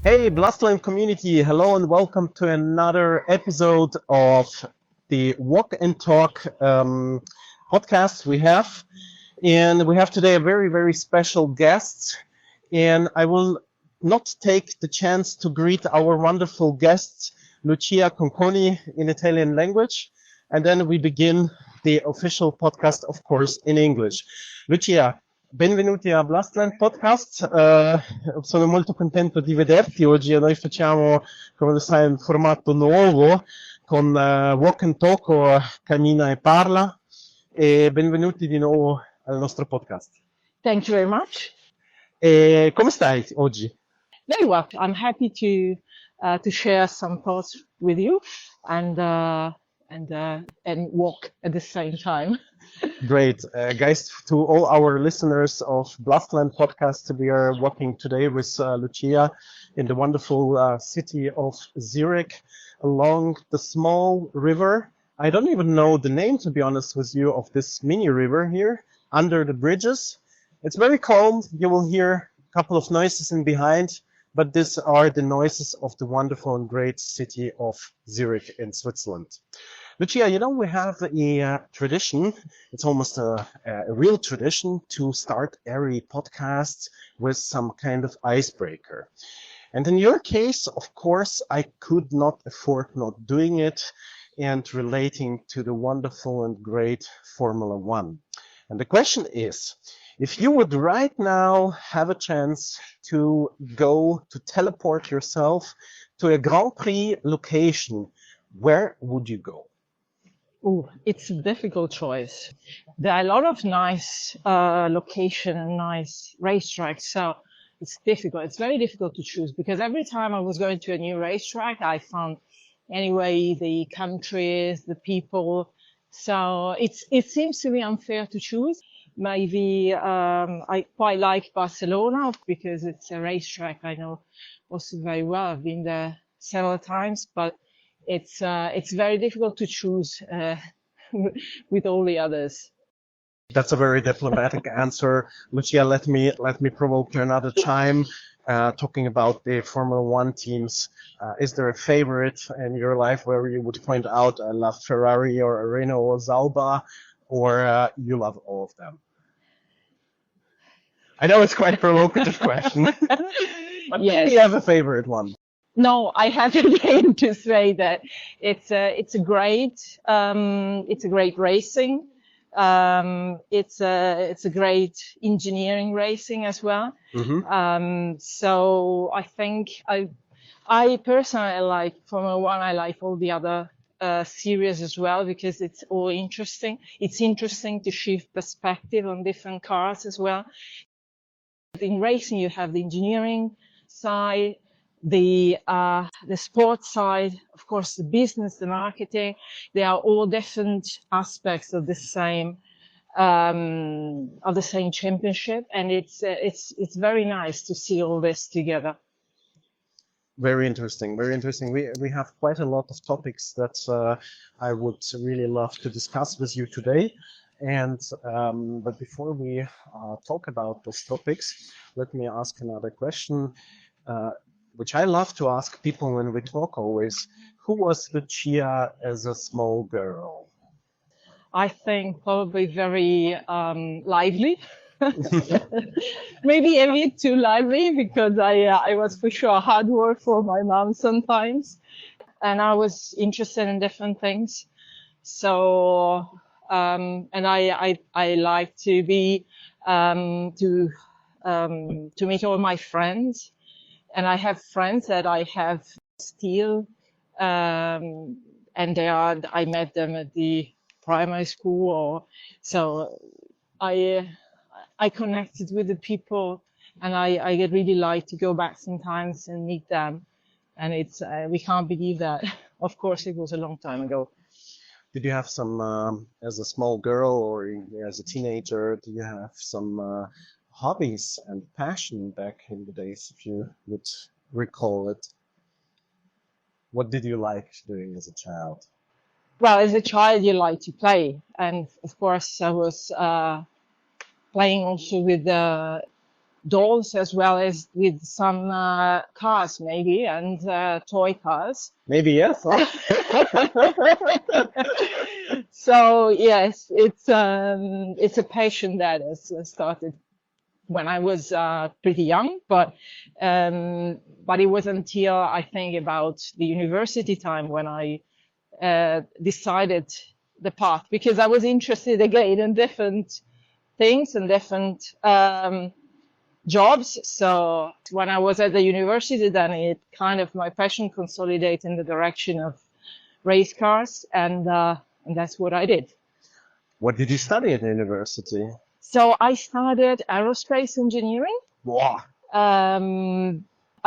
Hey, Blastland community, hello and welcome to another episode of the Walk and Talk podcast we have. And we have today a very, very special guest. And I will not take the chance to greet our wonderful guest, Lucia Conconi, in Italian language. And then we begin the official podcast, of course, in English. Lucia, benvenuti a Blastland Podcast. Sono molto contento di vederti oggi. Noi facciamo, come lo sai, un formato nuovo con Walk and Talk o Cammina e Parla. E benvenuti di nuovo al nostro podcast. Thank you very much. E come stai oggi? Very well. I'm happy to share some thoughts with you and walk at the same time. Great. Guys, to all our listeners of Blastland Podcast, we are walking today with Lucia in the wonderful city of Zurich along the small river. I don't even know the name, to be honest with you, of this mini river here under the bridges. It's very calm. You will hear a couple of noises in behind, but these are the noises of the wonderful and great city of Zurich in Switzerland. Lucia, you know, we have a tradition, it's almost a real tradition to start every podcast with some kind of icebreaker. And in your case, of course, I could not afford not doing it and relating to the wonderful and great Formula One. And the question is, if you would right now have a chance to go to teleport yourself to a Grand Prix location, where would you go? Oh, it's a difficult choice. There are a lot of nice location and nice racetracks, so it's difficult. It's very difficult to choose because every time I was going to a new racetrack, I found anyway the countries, the people. So it seems to be unfair to choose. Maybe I quite like Barcelona because it's a racetrack I know also very well. I've been there several times, but it's very difficult to choose with all the others. That's a very diplomatic answer. Lucia, let me provoke you another time. Talking about the Formula One teams, is there a favorite in your life where you would point out, I love Ferrari or Renault or Sauber, or you love all of them? I know it's quite a provocative question, but Yes. maybe you have a favorite one. No, I have again to say that it's a great racing. It's a great engineering racing as well. Mm-hmm. So I think I personally like Formula One. I like all the other series as well because it's all interesting. It's interesting to shift perspective on different cars as well. In racing, you have the engineering side, the sports side, of course, the business, the marketing. They are all different aspects of the same championship, and it's very nice to see all this together. Very interesting, very interesting. We have quite a lot of topics that I would really love to discuss with you today. And but before we talk about those topics, let me ask another question, which I love to ask people when we talk always. Who was Lucia as a small girl? I think probably very lively. Maybe a bit too lively because I was for sure hard work for my mom sometimes, and I was interested in different things. So and I like to be to meet all my friends, and I have friends that I have still, and I met them at the primary school, or so I connected with the people, and I really like to go back sometimes and meet them, and it's we can't believe that. Of course, it was a long time ago. Did you have some, as a small girl or as a teenager, do you have some hobbies and passion back in the days, if you would recall it? What did you like doing as a child? Well, as a child, you like to play, and of course, I was playing also with dolls as well as with some cars maybe, and toy cars. Maybe yes. Huh? So yes, it's a passion that has started when I was pretty young, but it was until I think about the university time when I decided the path, because I was interested again in different things and different jobs. So when I was at the university, then it kind of my passion consolidated in the direction of race cars, and that's what I did. What did you study at the university? So I studied aerospace engineering. Wow. I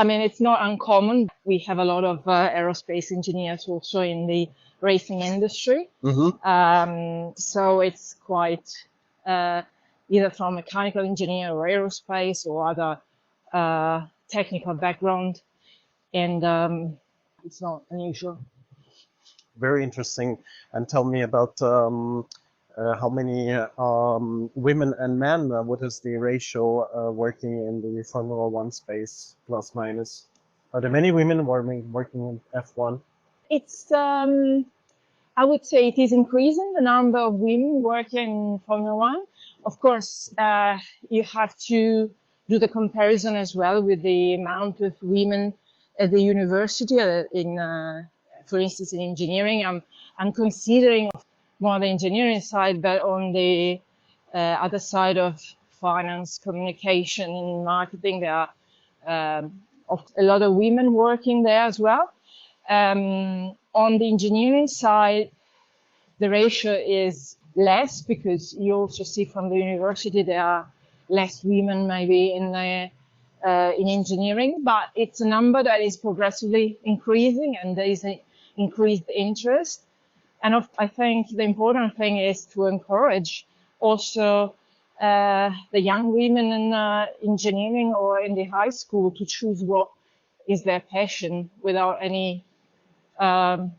mean, it's not uncommon. We have a lot of aerospace engineers also in the racing industry. Mm-hmm. So it's quite either from mechanical engineer or aerospace or other technical background, and it's not unusual. Very interesting. And tell me about how many women and men, what is the ratio working in the Formula One space, plus minus? Are there many women working in F1? It's, I would say it is increasing, the number of women working in Formula One. Of course, you have to do the comparison as well with the amount of women at the university for instance, in engineering. I'm considering more the engineering side, but on the other side of finance, communication, and marketing, there are a lot of women working there as well. On the engineering side, the ratio is less because you also see from the university there are less women maybe in engineering, but it's a number that is progressively increasing, and there is an increased interest. And I think the important thing is to encourage also the young women in engineering or in the high school to choose what is their passion without any thoughts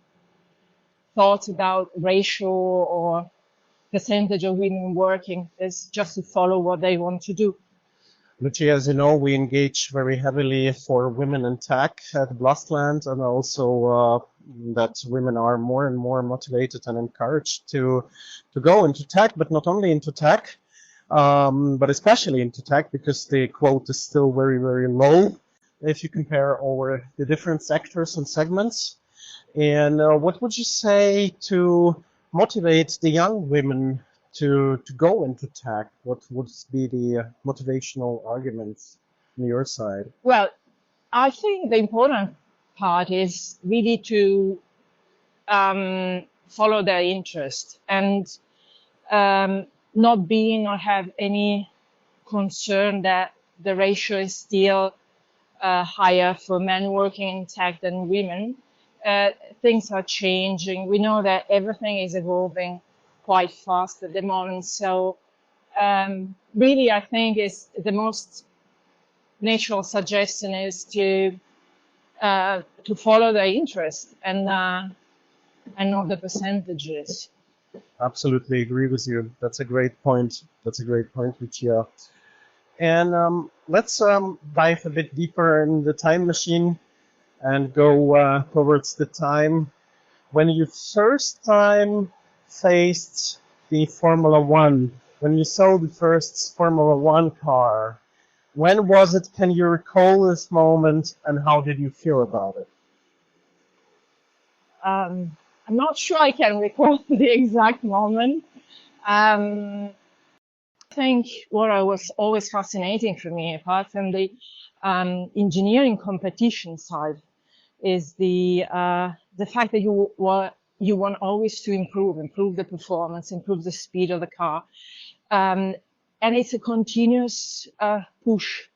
about ratio or percentage of women working. It's just to follow what they want to do. Lucia, as you know, we engage very heavily for women in tech at Blastland, and also that women are more and more motivated and encouraged to go into tech, but not only into tech, but especially into tech, because the quote is still very, very low if you compare over the different sectors and segments. And what would you say to motivate the young women to go into tech? What would be the motivational arguments on your side? Well, I think the important part is really to follow their interest and not have any concern that the ratio is still higher for men working in tech than women. Things are changing. We know that everything is evolving quite fast at the moment. So really, I think is the most natural suggestion is to follow their interest and not the percentages. Absolutely agree with you. That's a great point. That's a great point, Lucia. And let's dive a bit deeper in the time machine and go towards the time when you first time faced the Formula One, when you saw the first Formula One car. When was it? Can you recall this moment, and how did you feel about it? I'm not sure I can recall the exact moment. I think what was always fascinating for me, apart from the engineering competition side, is the fact that you want always to improve the performance, improve the speed of the car, and it's a continuous push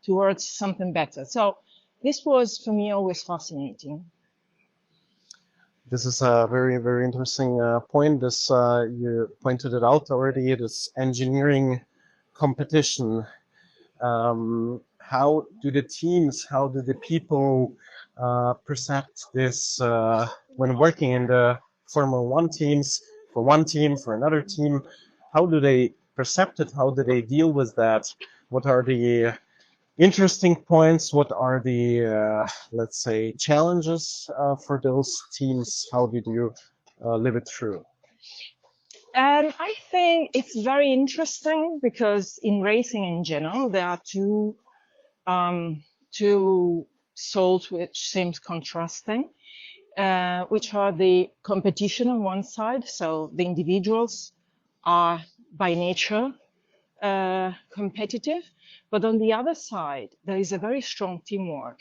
towards something better. So this was for me always fascinating. This is a very, very interesting point. This you pointed it out already. This engineering competition. How do the teams, how do the people perceive this when working in the Formula One teams, for one team, for another team? How do they perceived it? How do they deal with that? What are the interesting points? What are the, let's say, challenges for those teams? How did you live it through? I think it's very interesting because in racing in general, there are two souls which seems contrasting, which are the competition on one side. So the individuals are by nature competitive, but on the other side, there is a very strong teamwork.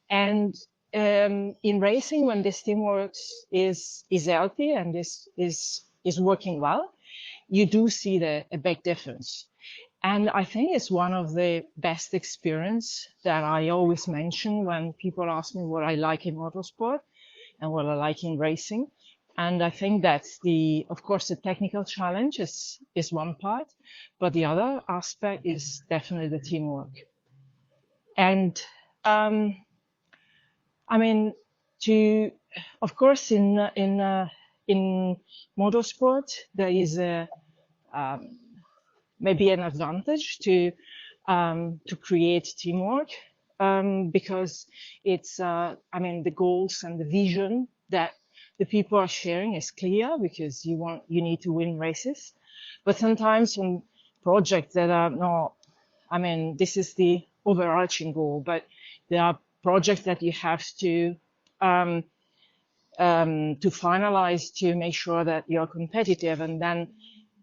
And in racing, when this teamwork is healthy and is working well, you do see a big difference. And I think it's one of the best experience that I always mention when people ask me what I like in motorsport and what I like in racing. And I think that's of course, the technical challenge is one part, but the other aspect is definitely the teamwork. And I mean, of course, in motorsport, there is maybe an advantage to create teamwork because it's the goals and the vision that the people are sharing is clear because you need to win races. But sometimes in projects that are not, this is the overarching goal, but there are projects that you have to finalize to make sure that you're competitive, and then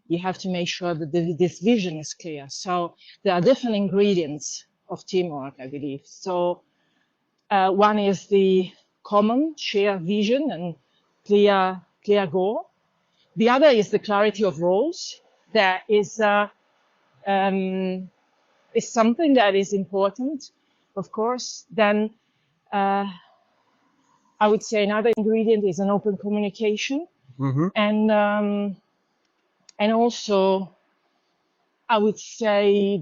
you have to make sure that this vision is clear. So there are different ingredients of teamwork, I believe. So one is the common shared vision and clear goal. The other is the clarity of roles. That is something that is important, of course. Then I would say another ingredient is an open communication. Mm-hmm. And also, I would say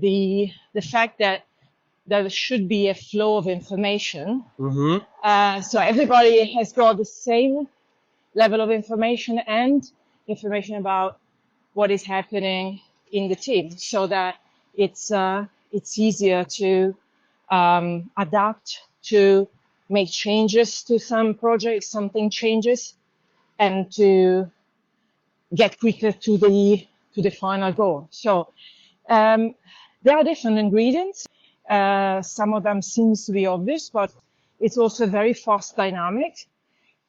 the fact that there should be a flow of information. Mm-hmm. So everybody has got the same level of information and information about what is happening in the team, so that it's easier to adapt, to make changes to some projects, something changes, and to get quicker to the final goal. So there are different ingredients. Some of them seems to be obvious, but it's also very fast dynamic,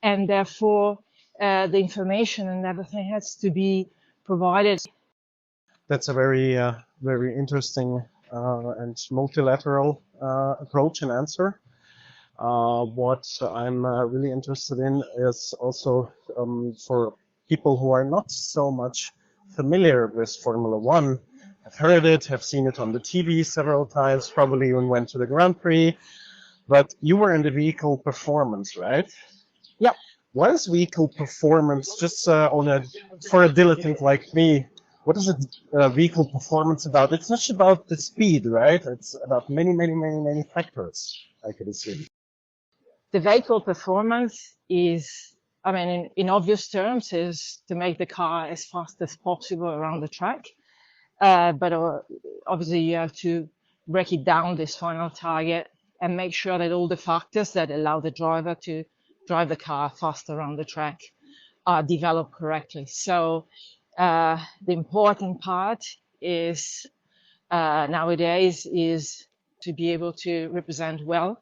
and therefore the information and everything has to be provided. That's a very interesting and multilateral approach and answer. What I'm really interested in is also for people who are not so much familiar with Formula One, have heard it, have seen it on the TV several times, probably even went to the Grand Prix, but you were in the vehicle performance, right? Yep. What is vehicle performance? Just for a dilettante like me, what is vehicle performance about? It's not about the speed, right? It's about many factors, I could assume. The vehicle performance is, in obvious terms, is to make the car as fast as possible around the track. But obviously you have to break it down, this final target, and make sure that all the factors that allow the driver to drive the car fast around the track are developed correctly. So the important part is nowadays is to be able to represent well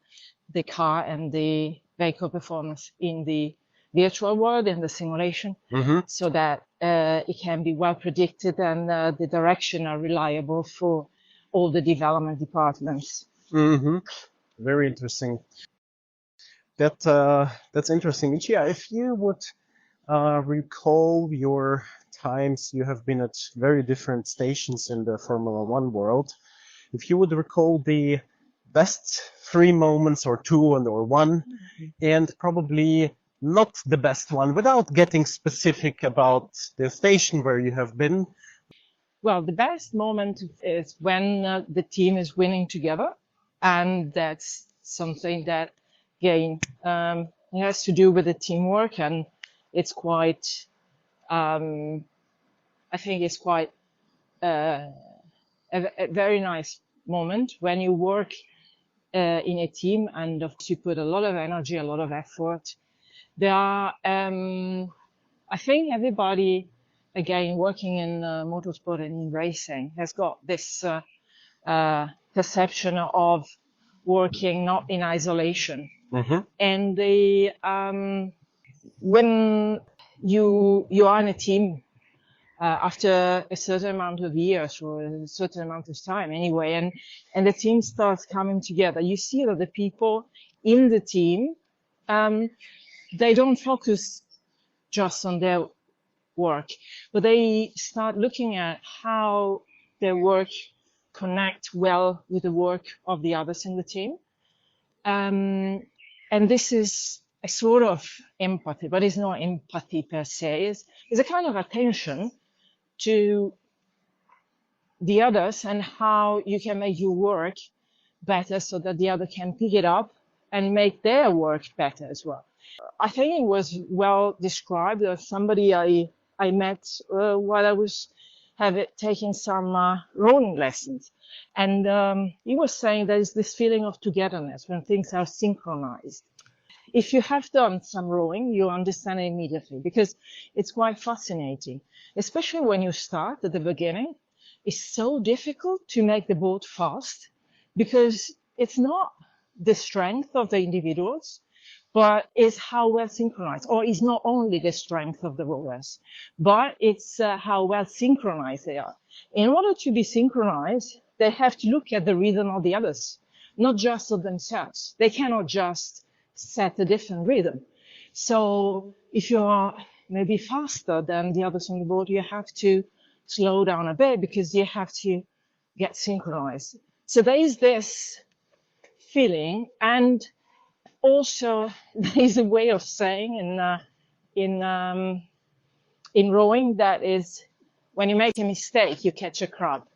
the car and the vehicle performance in the virtual world, in the simulation, so that it can be well predicted and the direction are reliable for all the development departments. Very interesting. That's interesting. Lucia, if you would recall your times, you have been at very different stations in the Formula One world. If you would recall the best 3 moments or 2 or 1, and probably not the best one, without getting specific about the station where you have been. Well, the best moment is when the team is winning together, and that's something that, again, it has to do with the teamwork, and it's quite, I think it's quite a very nice moment when you work in a team, and of course you put a lot of energy, a lot of effort. There are, I think everybody, again, working in motorsport and in racing has got this perception of working not in isolation. Mm-hmm. And when you are in a team, after a certain amount of years or a certain amount of time anyway, and the team starts coming together, you see that the people in the team, they don't focus just on their work, but they start looking at how their work connect well with the work of the others in the team. And this is a sort of empathy, but it's not empathy per se. It's a kind of attention to the others and how you can make your work better so that the other can pick it up and make their work better as well. I think it was well described. Somebody I met while I was taking some rowing lessons, and he was saying there is this feeling of togetherness when things are synchronized. If you have done some rowing, you understand it immediately because it's quite fascinating, especially when you start at the beginning. It's so difficult to make the boat fast because it's not the strength of the individuals, but it's how well synchronized, or it's not only the strength of the rowers, but it's how well synchronized they are. In order to be synchronized, they have to look at the rhythm of the others, not just of themselves. They cannot just set a different rhythm. So if you are maybe faster than the others on the boat, you have to slow down a bit because you have to get synchronized. So there is this feeling, and also there is a way of saying in rowing that is, when you make a mistake, you catch a crab.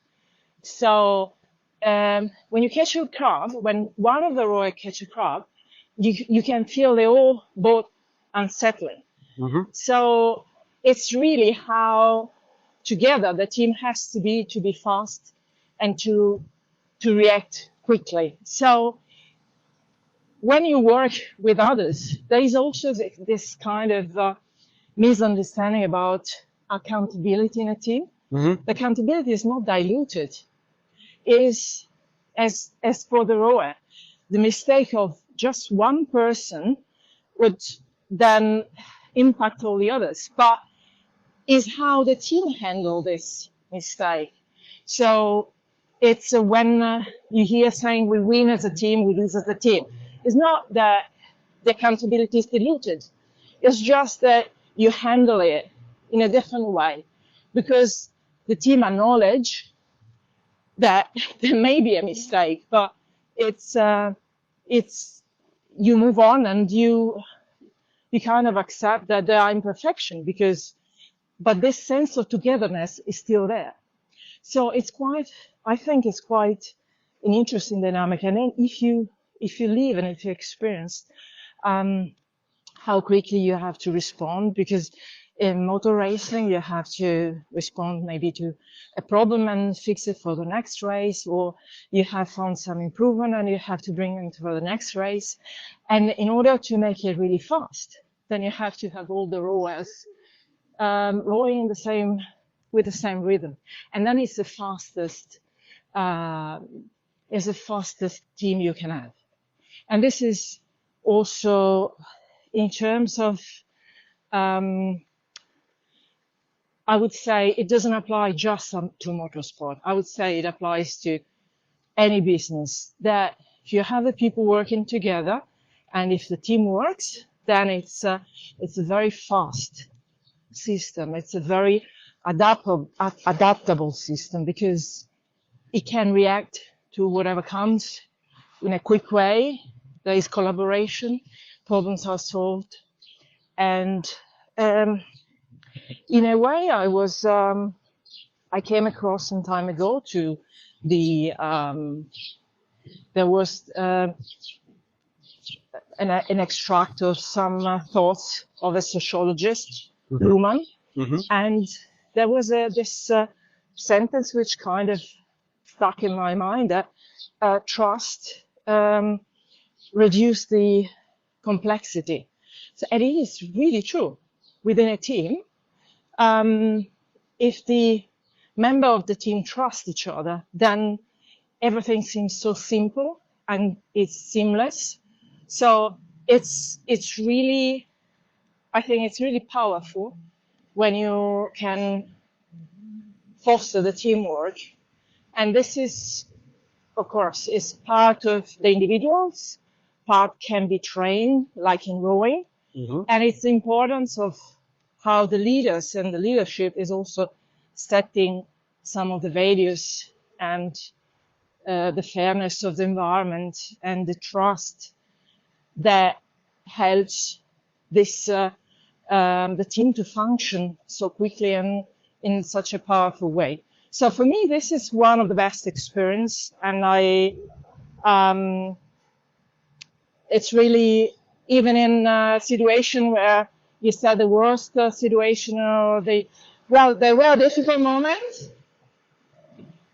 So when you catch a crab, when one of the rowers catch a crab, you can feel they all both unsettling. Mm-hmm. So it's really how together the team has to be fast and to react quickly. So when you work with others, there is also this kind of misunderstanding about accountability in a team. Mm-hmm. The accountability is not diluted. It is, as for the rower, the mistake of just one person would then impact all the others, but is how the team handle this mistake. So it's when you hear saying we win as a team, we lose as a team. It's not that the accountability is diluted. It's just that you handle it in a different way because the team acknowledge that there may be a mistake, but it's you move on and you kind of accept that there are imperfections but this sense of togetherness is still there. So I think it's quite an interesting dynamic. And then if you live and if you experience how quickly you have to respond, because in motor racing you have to respond maybe to a problem and fix it for the next race, or you have found some improvement and you have to bring it for the next race. And in order to make it really fast, then you have to have all the rowers rowing with the same rhythm, and then it's the fastest team you can have. And this is also in terms of, I would say it doesn't apply just to motorsport. I would say it applies to any business, that if you have the people working together and if the team works, then it's a very fast system. It's a very adaptable system because it can react to whatever comes in a quick way. There is collaboration, problems are solved, and in a way, I came across some time ago to there was an extract of some thoughts of a sociologist, Mm-hmm. Luhmann, Mm-hmm. and there was this sentence which kind of stuck in my mind, that trust reduce the complexity. So it is really true within a team. If the member of the team trust each other, then everything seems so simple and it's seamless. So it's really, I think it's really powerful when you can foster the teamwork. And this is, of course, is part of the individuals, part can be trained, like in rowing. Mm-hmm. And it's the importance of how the leaders and the leadership is also setting some of the values and the fairness of the environment and the trust that helps this the team to function so quickly and in such a powerful way. So for me, this is one of the best experience, and it's really, even in a situation where you said the worst situation, or there were difficult moments,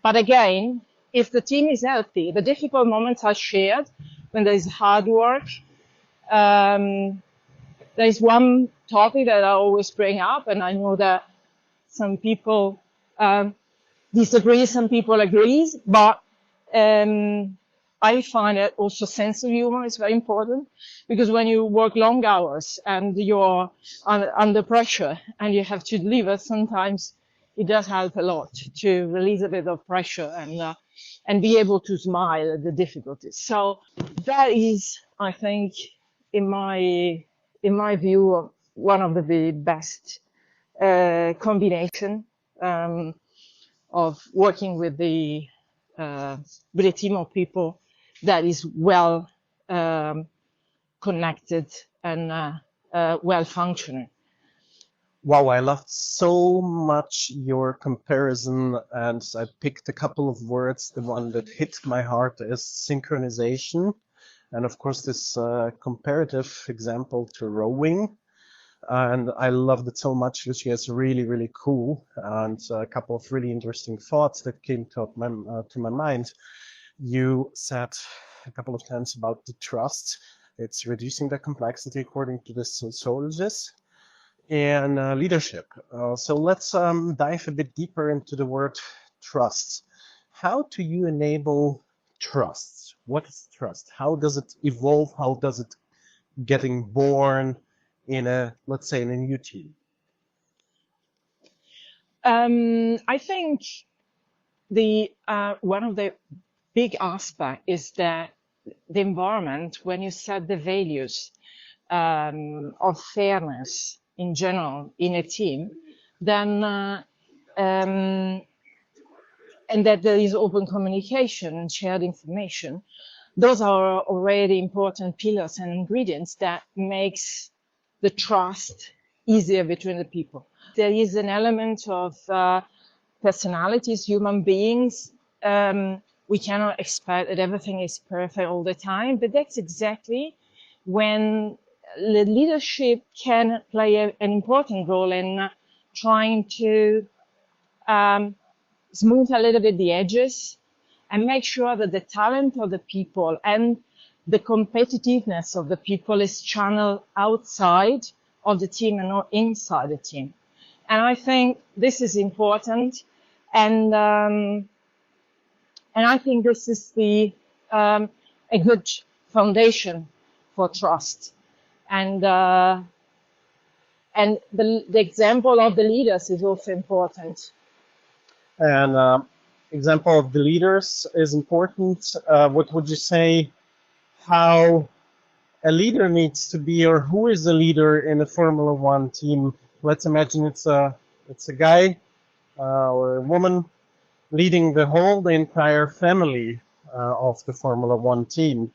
but again, if the team is healthy, the difficult moments are shared when there is hard work. There is one topic that I always bring up, and I know that some people disagree, some people agree, but I find that also sense of humor is very important, because when you work long hours and you're under pressure and you have to deliver, sometimes it does help a lot to release a bit of pressure and be able to smile at the difficulties. So that is, I think, in my view, one of the best combination of working with a team of people that is well connected and well functioning. Wow, I loved so much your comparison, and I picked a couple of words. The one that hit my heart is synchronization, and of course this comparative example to rowing. And I loved it so much. Lucia is really, really cool, and a couple of really interesting thoughts that came to my mind. You said a couple of times about the trust. It's reducing the complexity according to the sociologists, and leadership. So let's dive a bit deeper into the word trust. How do you enable trust? What is trust? How does it evolve? How does it getting born in a, let's say, in a new team? I think the one of the big aspects is that the environment, when you set the values of fairness in general in a team, then and that there is open communication and shared information, those are already important pillars and ingredients that makes the trust easier between the people. There is an element of personalities, human beings. We cannot expect that everything is perfect all the time, but that's exactly when the leadership can play an important role in trying to smooth a little bit the edges and make sure that the talent of the people and the competitiveness of the people is channeled outside of the team and not inside the team. And I think this is important, and I think this is a good foundation for trust. And the example of the leaders is also important. And example of the leaders is important. What would you say how a leader needs to be, or who is a leader in a Formula One team? Let's imagine it's a guy or a woman leading the entire family of the Formula One team.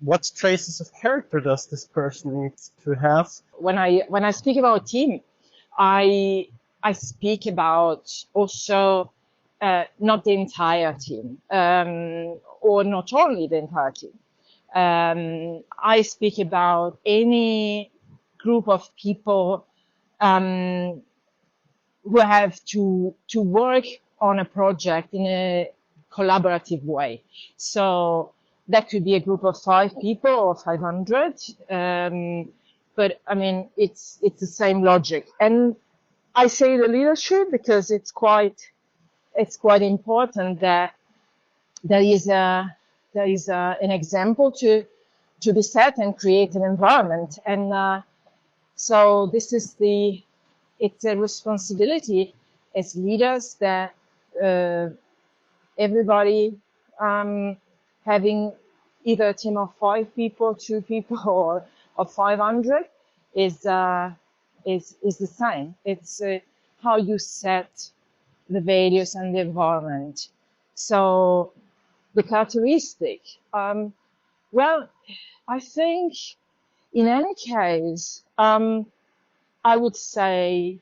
What traces of character does this person need to have? When I speak about team, I speak about also not the entire team, or not only the entire team. I speak about any group of people who have to work on a project in a collaborative way. So that could be a group of 5 people or 500. But I mean, it's the same logic. And I say the leadership because it's quite important that there is an example to be set and create an environment. And so this is it's a responsibility as leaders that everybody having either a team of 5 people, 2 people, or 500 is the same. It's how you set the values and the environment. So the characteristic, well, I think in any case, I would say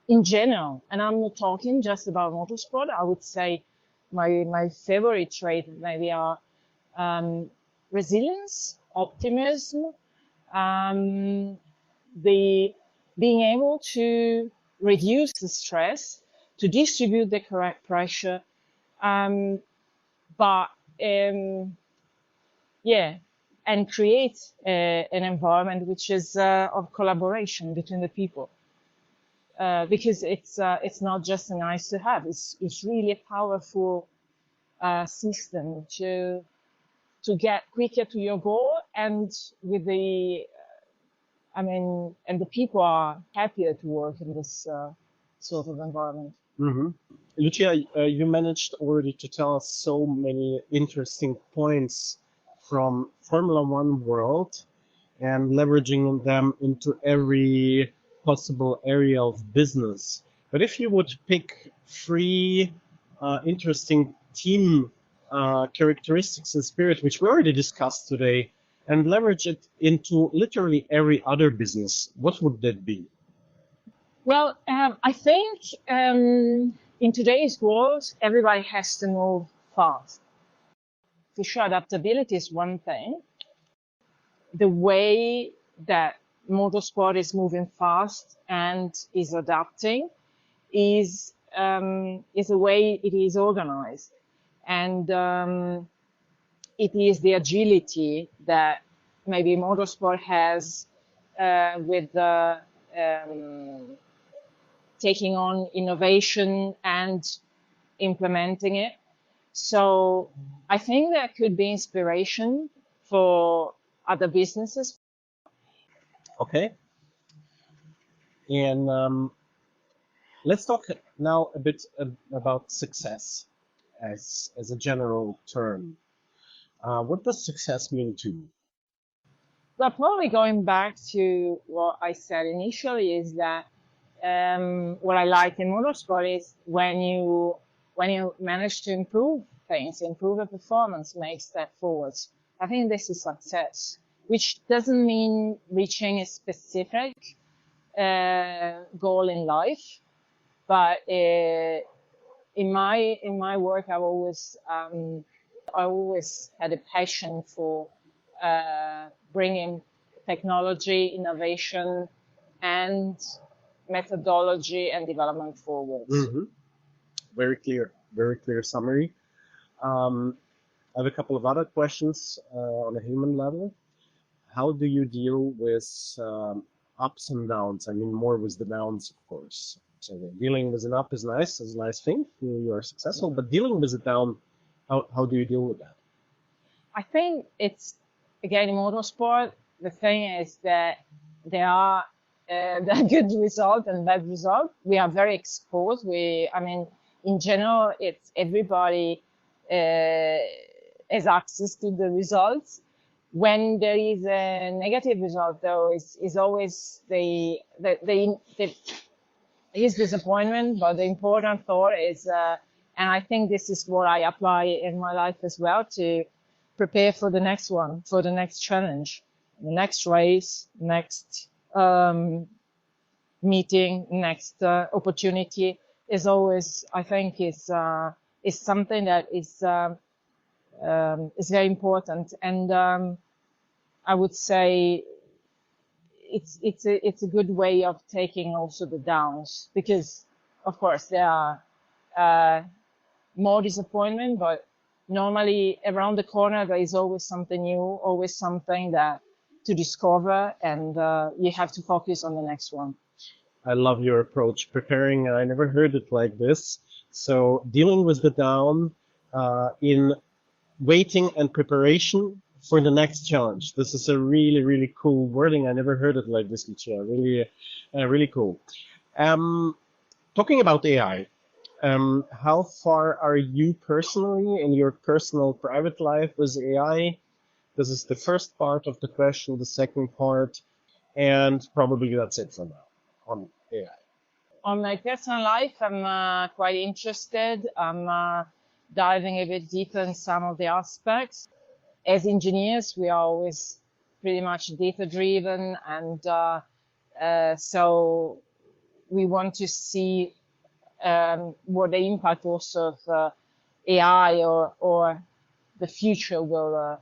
in general, and I'm not talking just about motorsport, I would say my favorite trait maybe are resilience, optimism, the being able to reduce the stress, to distribute the correct pressure, but and create an environment which is of collaboration between the people. Because it's not just a nice to have. It's really a powerful system to get quicker to your goal, and with the and the people are happier to work in this sort of environment. Mm-hmm. Lucia, you managed already to tell us so many interesting points from Formula One world and leveraging them into every possible area of business. But if you would pick 3 interesting team characteristics and spirit, which we already discussed today, and leverage it into literally every other business, what would that be? Well, I think in today's world, everybody has to move fast. For sure, adaptability is one thing. The way that motorsport is moving fast and is adapting is the way it is organized, and it is the agility that maybe motorsport has with taking on innovation and implementing it. So I think that could be inspiration for other businesses. Okay. And let's talk now a bit about success as a general term. What does success mean to you? Well, probably going back to what I said initially is that what I like in motorsport is when you manage to improve things, improve the performance, make step forwards. I think this is success, which doesn't mean reaching a specific goal in life, but in my work, I always had a passion for bringing technology, innovation, and methodology and development forward. Mm-hmm. Very clear summary. I have a couple of other questions on a human level. How do you deal with ups and downs? I mean, more with the downs, of course. So dealing with an up is nice, is a nice thing. You are successful, but dealing with a down, how do you deal with that? I think it's, again, in motorsport, the thing is that there are good result and bad result. We are very exposed. In general, it's everybody has access to the results. When there is a negative result, though, is always the disappointment. But the important thought is, and I think this is what I apply in my life as well, to prepare for the next one, for the next challenge, the next race, next meeting, next opportunity is always, I think, is something that is very important. And I would say it's a good way of taking also the downs, because of course there are more disappointment, but normally around the corner there is always something new, always something that to discover, and you have to focus on the next one. I love your approach. Preparing, I never heard it like this. So dealing with the down in waiting and preparation for the next challenge. This is a really, really cool wording. I never heard it like this, Lucia. Really, really cool. Talking about AI, how far are you personally in your personal private life with AI? This is the first part of the question. The second part, and probably that's it for now on AI. On my personal life, I'm quite interested. I'm diving a bit deeper in some of the aspects. As engineers, we are always pretty much data-driven, and so we want to see what the impact also of AI or the future will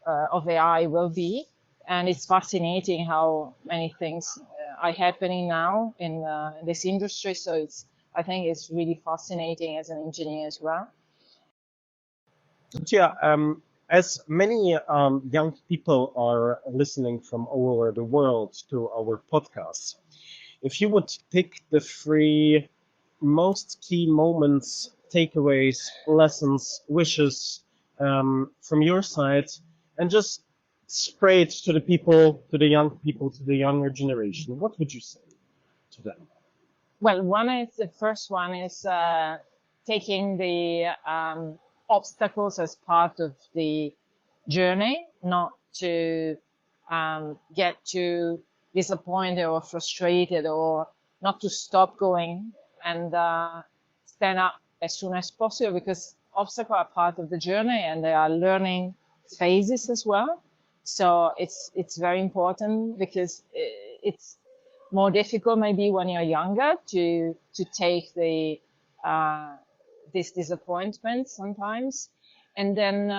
of AI will be. And it's fascinating how many things are happening now in this industry. So I think it's really fascinating as an engineer as well. Yeah, as many young people are listening from all over the world to our podcast, if you would pick the three most key moments, takeaways, lessons, wishes from your side, and just spray it to the people, to the young people, to the younger generation, what would you say to them? Well, the first one is taking the obstacles as part of the journey, not to get too disappointed or frustrated, or not to stop going, and stand up as soon as possible, because obstacles are part of the journey and they are learning phases as well. So it's very important, because it's more difficult maybe when you're younger to take the this disappointment sometimes, and then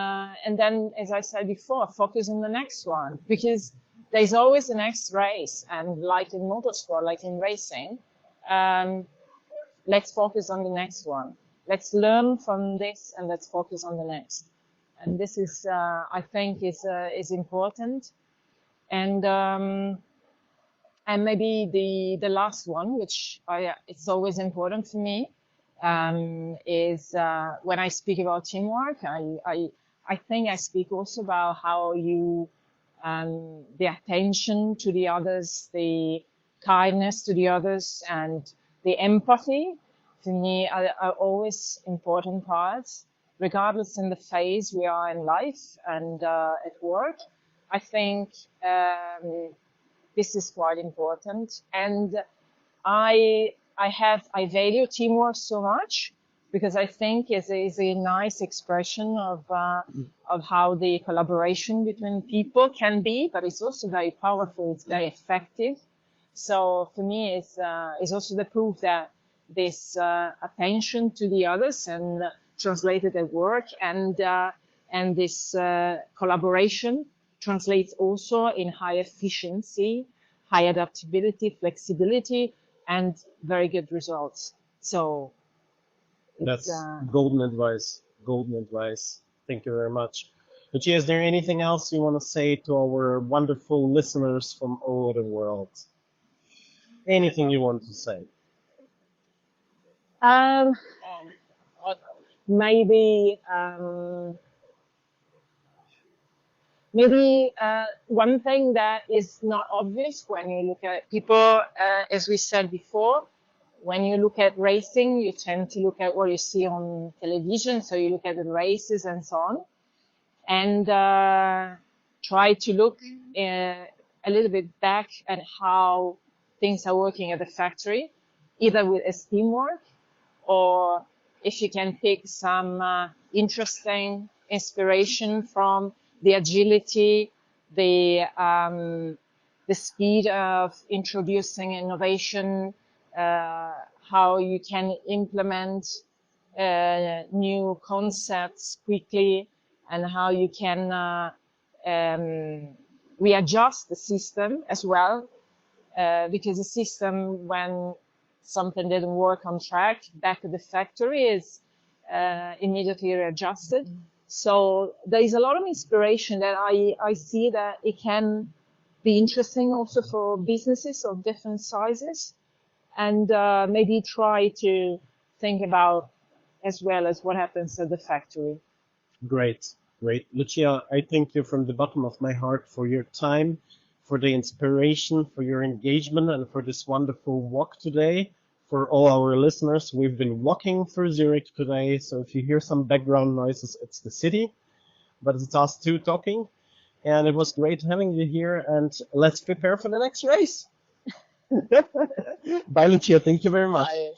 as I said before, focus on the next one, because there's always the next race, and like in motorsport, like in racing, let's focus on the next one. Let's learn from this and let's focus on the next. And this is, I think, is important. And maybe the last one, which it's always important for me, is when I speak about teamwork, I think I speak also about how you the attention to the others, the kindness to the others, and the empathy, for me, are always important parts, regardless in the phase we are in life and at work. I think this is quite important, and I value teamwork so much, because I think it is a nice expression of how the collaboration between people can be, but it's also very powerful. It's very effective. So for me, it's also the proof that this attention to the others, and translated at work, and this collaboration translates also in high efficiency, high adaptability, flexibility, and very good results. So that's golden advice. Golden advice. Thank you very much. Lucia, is there anything else you want to say to our wonderful listeners from all over the world? Anything you want to say? Maybe one thing that is not obvious when you look at people, as we said before, when you look at racing, you tend to look at what you see on television. So you look at the races and so on, and try to look a little bit back at how things are working at the factory, either with as teamwork, or if you can pick some interesting inspiration from the agility, the speed of introducing innovation, how you can implement new concepts quickly, and how you can readjust the system as well because the system, when something didn't work on track back at the factory, is immediately readjusted. So there is a lot of inspiration that I see that it can be interesting also for businesses of different sizes, and maybe try to think about as well as what happens at the factory. Great, great. Lucia, I thank you from the bottom of my heart for your time, for the inspiration, for your engagement, and for this wonderful walk today. For all our listeners, we've been walking through Zurich today, so if you hear some background noises, it's the city, but it's us two talking. And it was great having you here, and let's prepare for the next race. Bye, Lucia. Thank you very much. Bye.